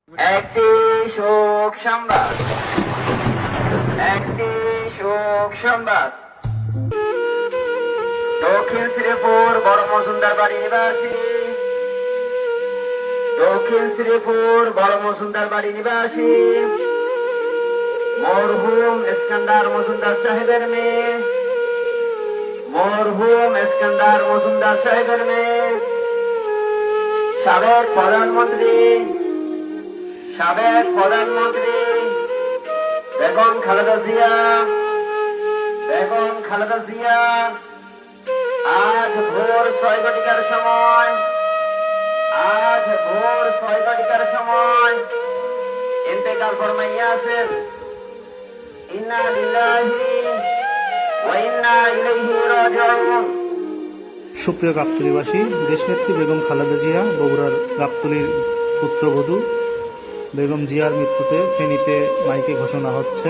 একটি শোক সংবাদ, একটি শোক সংবাদ। দক্ষিণ শ্রীপুর বড় মজুমদার বাড়ি নিবাসী, দক্ষিণ শ্রীপুর বড় মজুমদার বাড়ি নিবাসী মরহুম ইস্কান্দার মজুমদার সাহেবের মেয়ে, মরহুম ইস্কান্দার মজুমদার সাহেবের মেয়ে, সাবেক প্রধানমন্ত্রী বেগম খালেদা জিয়া, বেগম খালেদা জিয়া আজ ভোর 6 ঘটিকার সময়, আজ ভোর 6 ঘটিকার সময় ইন্তেকাল ফরমাইয়াছেন। ইন্না লিল্লাহি ওয়া ইন্না ইলাইহি রাজিউন। সুপ্রিয় গাবতলীবাসী, দেশনেত্রী বেগম খালেদা জিয়া বগুড়ার গাবতলীর পুত্রবধূ বেগম জিয়ার মৃত্যুতে ফেনীতে মাইকে ঘোষণা হচ্ছে।